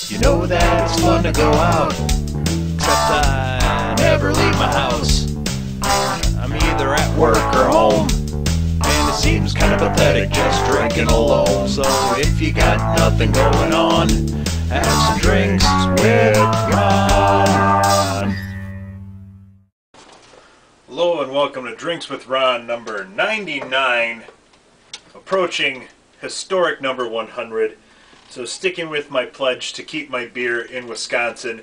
You know that it's fun to go out, except I never leave my house. I'm either at work or home, and it seems kind of pathetic just drinking alone. So if you got nothing going on, have some drinks with Ron. Hello and welcome to Drinks with Ron number 99, approaching historic number 100. So sticking with my pledge to keep my beer in Wisconsin,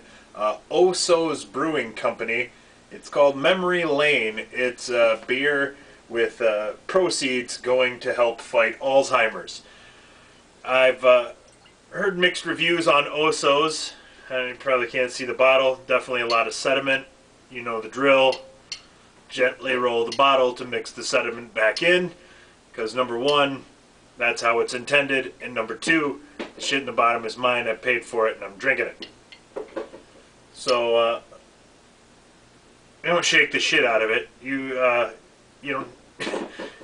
Oso's Brewing Company. It's called Memory Lane. It's a beer with proceeds going to help fight Alzheimer's. I've heard mixed reviews on Oso's. You probably can't see the bottle. Definitely a lot of sediment. You know the drill. Gently roll the bottle to mix the sediment back in, because number one, that's how it's intended, and number two, the shit in the bottom is mine. I paid for it and I'm drinking it. So you don't shake the shit out of it. You know,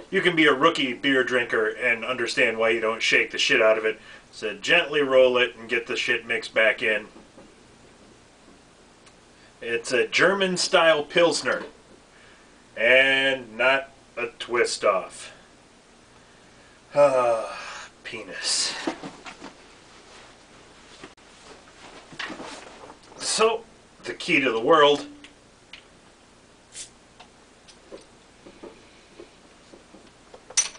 you can be a rookie beer drinker and understand why you don't shake the shit out of it. So gently roll it and get the shit mixed back in. It's a German style Pilsner and not a twist off. Penis. So, the key to the world.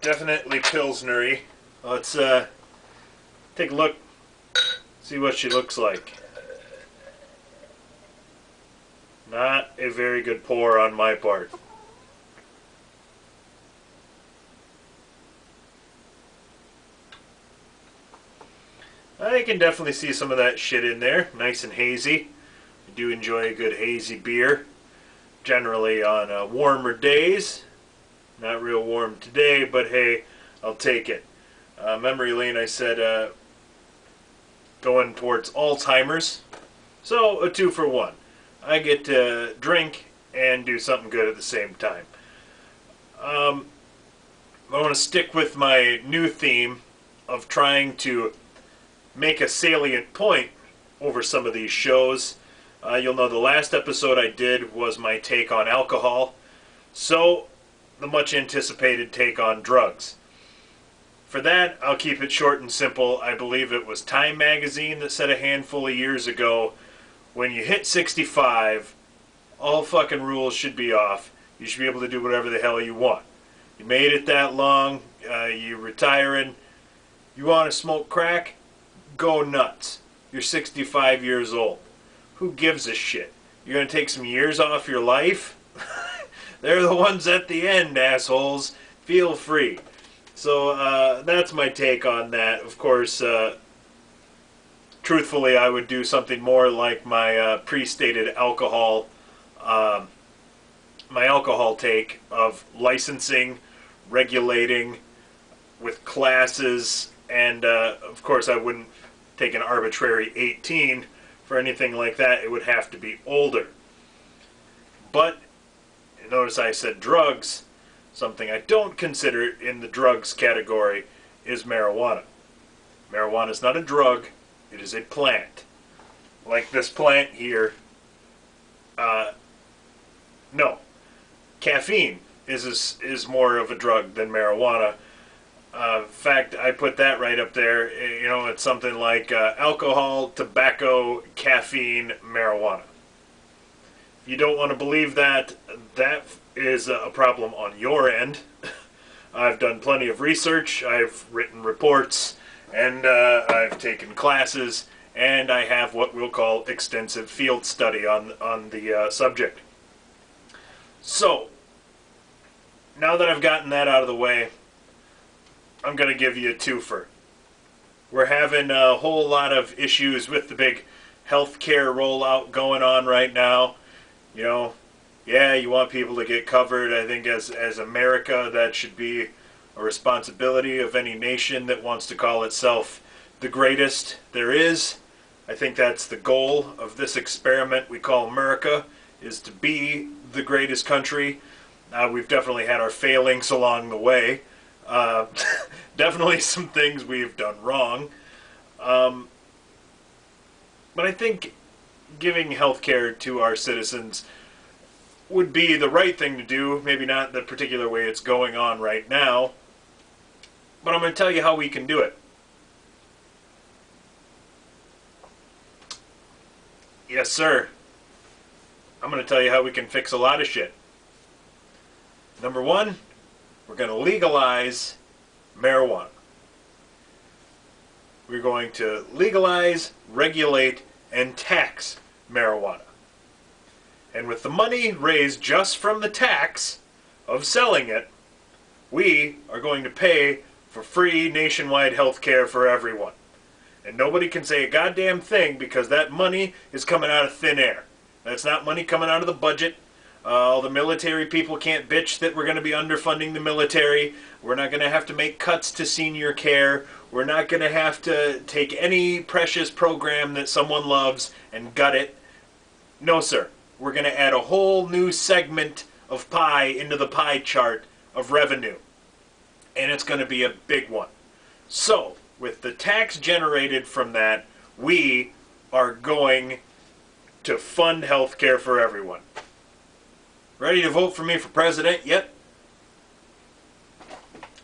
Definitely Pilsner-y. Let's take a look, see what she looks like. Not a very good pour on my part. I can definitely see some of that shit in there. Nice and hazy. I do enjoy a good hazy beer. Generally on warmer days. Not real warm today, but hey, I'll take it. Memory Lane, I said, going towards Alzheimer's. So, a 2 for 1. I get to drink and do something good at the same time. I want to stick with my new theme of trying to make a salient point over some of these shows. You'll know the last episode I did was my take on alcohol. So, the much anticipated take on drugs. For that, I'll keep it short and simple. I believe it was Time magazine that said a handful of years ago, when you hit 65, all fucking rules should be off. You should be able to do whatever the hell you want. You made it that long, you're retiring, you want to smoke crack? Go nuts. You're 65 years old. Who gives a shit? You're going to take some years off your life? They're the ones at the end, assholes. Feel free. So that's my take on that. Of course, truthfully, I would do something more like my pre-stated alcohol, my alcohol take of licensing, regulating, with classes, and of course I wouldn't take an arbitrary 18 for anything like that. It would have to be older. But notice I said drugs. Something I don't consider in the drugs category is marijuana. Marijuana is not a drug. It is a plant. Like this plant here. No. Caffeine is more of a drug than marijuana. In fact, I put that right up there. You know, it's something like alcohol, tobacco, caffeine, marijuana. If you don't want to believe that, that is a problem on your end. I've done plenty of research, I've written reports, and I've taken classes, and I have what we'll call extensive field study on the subject. So, now that I've gotten that out of the way, I'm going to give you a twofer. We're having a whole lot of issues with the big healthcare rollout going on right now. You know, yeah, you want people to get covered. I think as America, that should be a responsibility of any nation that wants to call itself the greatest there is. I think that's the goal of this experiment we call Murrica, is to be the greatest country. We've definitely had our failings along the way. Definitely some things we've done wrong. But I think giving health care to our citizens would be the right thing to do. Maybe not the particular way it's going on right now. But I'm going to tell you how we can do it. Yes, sir. I'm going to tell you how we can fix a lot of shit. Number one, we're going to legalize marijuana. We're going to legalize, regulate, and tax marijuana. And with the money raised just from the tax of selling it, we are going to pay for free nationwide health care for everyone. And nobody can say a goddamn thing because that money is coming out of thin air. That's not money coming out of the budget. All the military people can't bitch that we're going to be underfunding the military. We're not going to have to make cuts to senior care. We're not going to have to take any precious program that someone loves and gut it. No, sir. We're going to add a whole new segment of pie into the pie chart of revenue. And it's going to be a big one. So, with the tax generated from that, we are going to fund health care for everyone. Ready to vote for me for president yet?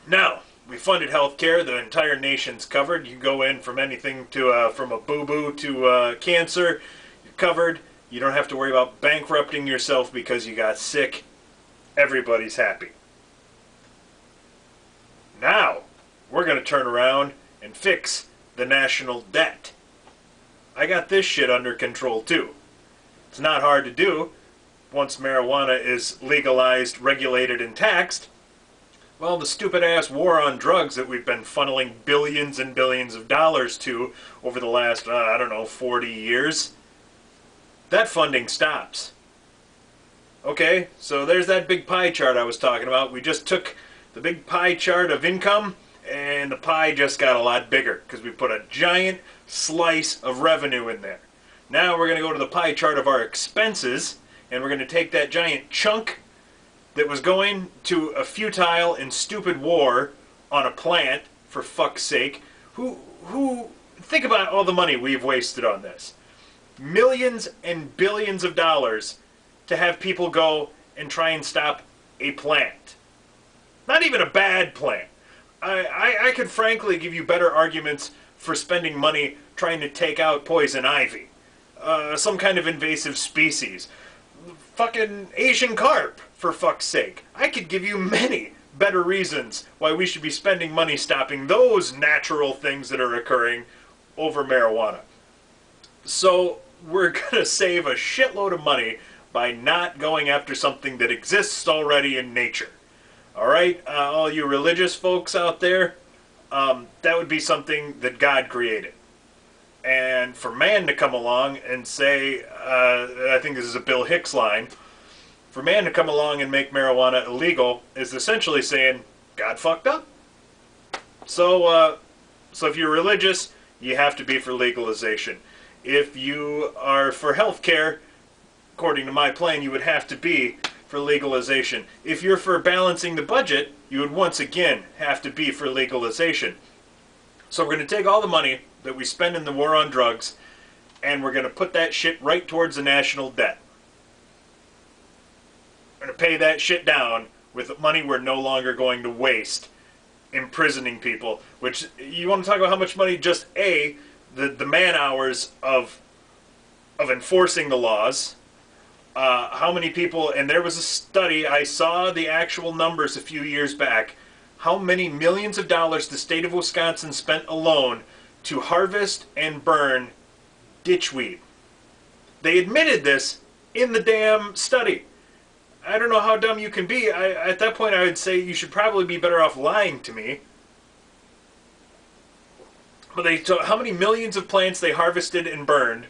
Now, we funded health care. The entire nation's covered. You go in from anything to from a boo-boo to cancer. You're covered. You don't have to worry about bankrupting yourself because you got sick. Everybody's happy. Now, we're going to turn around and fix the national debt. I got this shit under control too. It's not hard to do. Once marijuana is legalized, regulated, and taxed, well, the stupid-ass war on drugs that we've been funneling billions and billions of dollars to over the last, 40 years, that funding stops. Okay, so there's that big pie chart I was talking about. We just took the big pie chart of income, and the pie just got a lot bigger because we put a giant slice of revenue in there. Now we're going to go to the pie chart of our expenses, and we're going to take that giant chunk that was going to a futile and stupid war on a plant, for fuck's sake. Think about all the money we've wasted on this. Millions and billions of dollars to have people go and try and stop a plant. Not even a bad plant. I could frankly give you better arguments for spending money trying to take out poison ivy. Some kind of invasive species. Fucking Asian carp, for fuck's sake. I could give you many better reasons why we should be spending money stopping those natural things that are occurring over marijuana. So we're going to save a shitload of money by not going after something that exists already in nature. Alright, all you religious folks out there, that would be something that God created. And for man to come along and say, I think this is a Bill Hicks line, for man to come along and make marijuana illegal is essentially saying, God fucked up. So if you're religious, you have to be for legalization. If you are for health care, according to my plan, you would have to be for legalization. If you're for balancing the budget, you would once again have to be for legalization. So we're going to take all the money that we spend in the war on drugs, and we're going to put that shit right towards the national debt. We're going to pay that shit down with money we're no longer going to waste imprisoning people, which, you want to talk about how much money just the man hours of enforcing the laws, how many people, and there was a study, I saw the actual numbers a few years back, how many millions of dollars the state of Wisconsin spent alone to harvest and burn ditchweed. They admitted this in the damn study. I don't know how dumb you can be. At that point, I would say you should probably be better off lying to me. But they told how many millions of plants they harvested and burned,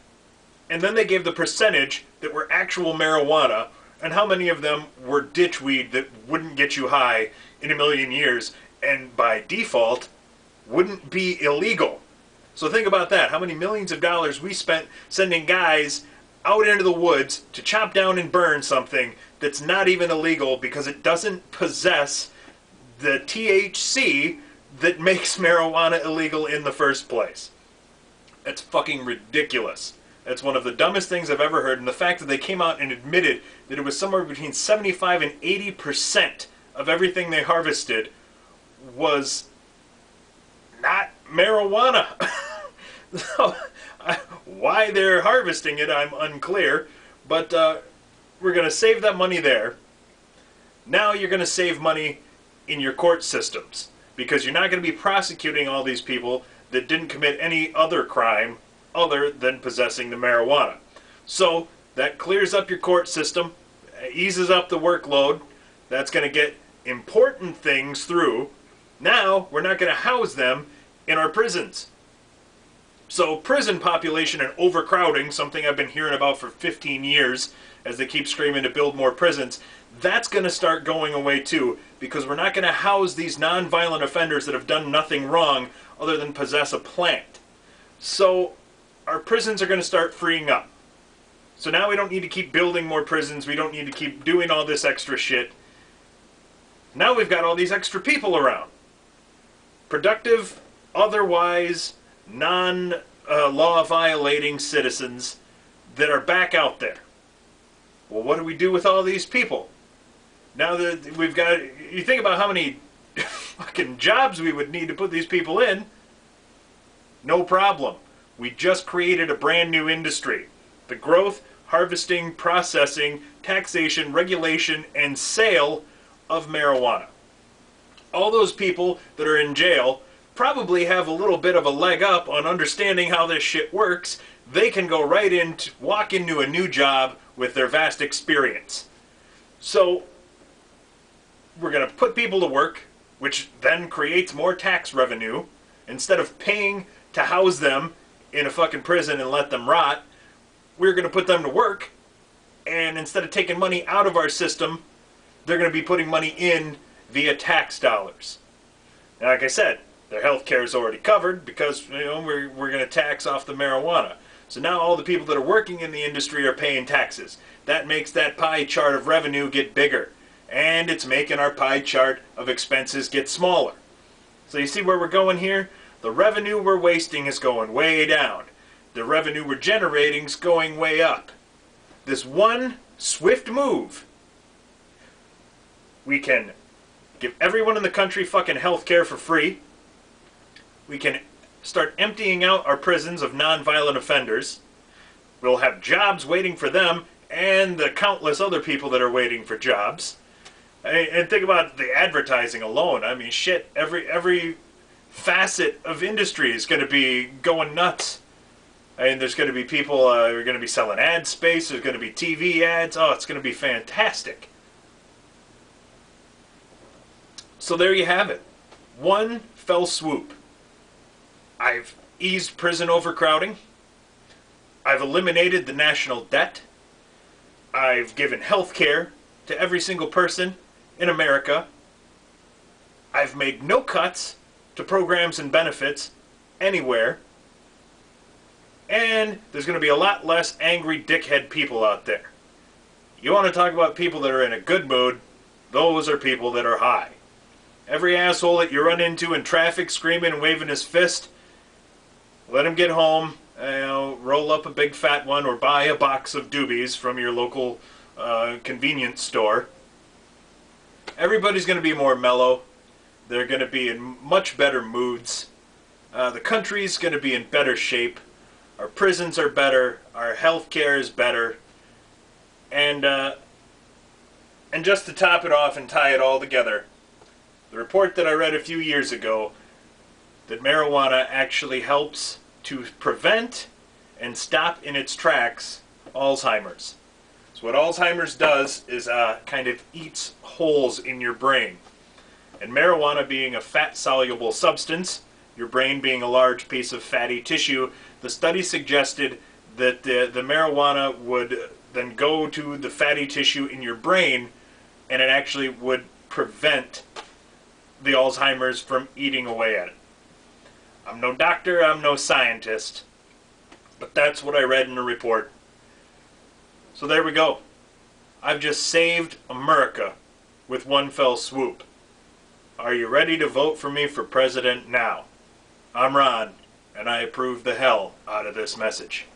and then they gave the percentage that were actual marijuana, and how many of them were ditchweed that wouldn't get you high in a million years, and by default, wouldn't be illegal. So think about that. How many millions of dollars we spent sending guys out into the woods to chop down and burn something that's not even illegal because it doesn't possess the THC that makes marijuana illegal in the first place. That's fucking ridiculous. It's one of the dumbest things I've ever heard, and the fact that they came out and admitted that it was somewhere between 75 and 80% of everything they harvested was not marijuana. So, why they're harvesting it, I'm unclear, but we're going to save that money there. Now you're going to save money in your court systems, because you're not going to be prosecuting all these people that didn't commit any other crime other than possessing the marijuana. So that clears up your court system, eases up the workload. That's going to get important things through. Now we're not going to house them in our prisons. So prison population and overcrowding, something I've been hearing about for 15 years as they keep screaming to build more prisons, that's going to start going away too, because we're not going to house these non-violent offenders that have done nothing wrong other than possess a plant. So our prisons are going to start freeing up. So now we don't need to keep building more prisons. We don't need to keep doing all this extra shit. Now we've got all these extra people around. Productive, otherwise non-law violating citizens that are back out there. Well, what do we do with all these people? Now that we've got, you think about how many fucking jobs we would need to put these people in. No problem. We just created a brand new industry. The growth, harvesting, processing, taxation, regulation, and sale of marijuana. All those people that are in jail probably have a little bit of a leg up on understanding how this shit works. They can go right in, walk into a new job with their vast experience. So we're going to put people to work, which then creates more tax revenue. Instead of paying to house them in a fucking prison and let them rot, we're going to put them to work, and instead of taking money out of our system, they're going to be putting money in via tax dollars. And like I said, their health care is already covered because we're going to tax off the marijuana. So now all the people that are working in the industry are paying taxes. That makes that pie chart of revenue get bigger, and it's making our pie chart of expenses get smaller. So you see where we're going here? The revenue we're wasting is going way down. The revenue we're generating is going way up. This one swift move, we can give everyone in the country fucking health care for free. We can start emptying out our prisons of non-violent offenders. We'll have jobs waiting for them and the countless other people that are waiting for jobs. And think about the advertising alone. I mean, shit, every facet of industry is going to be going nuts. I mean, there's going to be people who are going to be selling ad space. There's going to be TV ads. Oh, it's going to be fantastic. So there you have it. One fell swoop. I've eased prison overcrowding. I've eliminated the national debt. I've given health care to every single person in America. I've made no cuts to programs and benefits anywhere. And there's going to be a lot less angry dickhead people out there. You want to talk about people that are in a good mood, those are people that are high. Every asshole that you run into in traffic screaming and waving his fist, let him get home, roll up a big fat one or buy a box of doobies from your local convenience store. Everybody's going to be more mellow. They're going to be in much better moods. The country's going to be in better shape. Our prisons are better. Our health care is better. And just to top it off and tie it all together, the report that I read a few years ago that marijuana actually helps to prevent and stop in its tracks Alzheimer's. So what Alzheimer's does is kind of eats holes in your brain. And marijuana being a fat-soluble substance, your brain being a large piece of fatty tissue, the study suggested that the marijuana would then go to the fatty tissue in your brain, and it actually would prevent the Alzheimer's from eating away at it. I'm no doctor, I'm no scientist, but that's what I read in the report. So there we go. I've just saved America with one fell swoop. Are you ready to vote for me for president now? I'm Ron, and I approve the hell out of this message.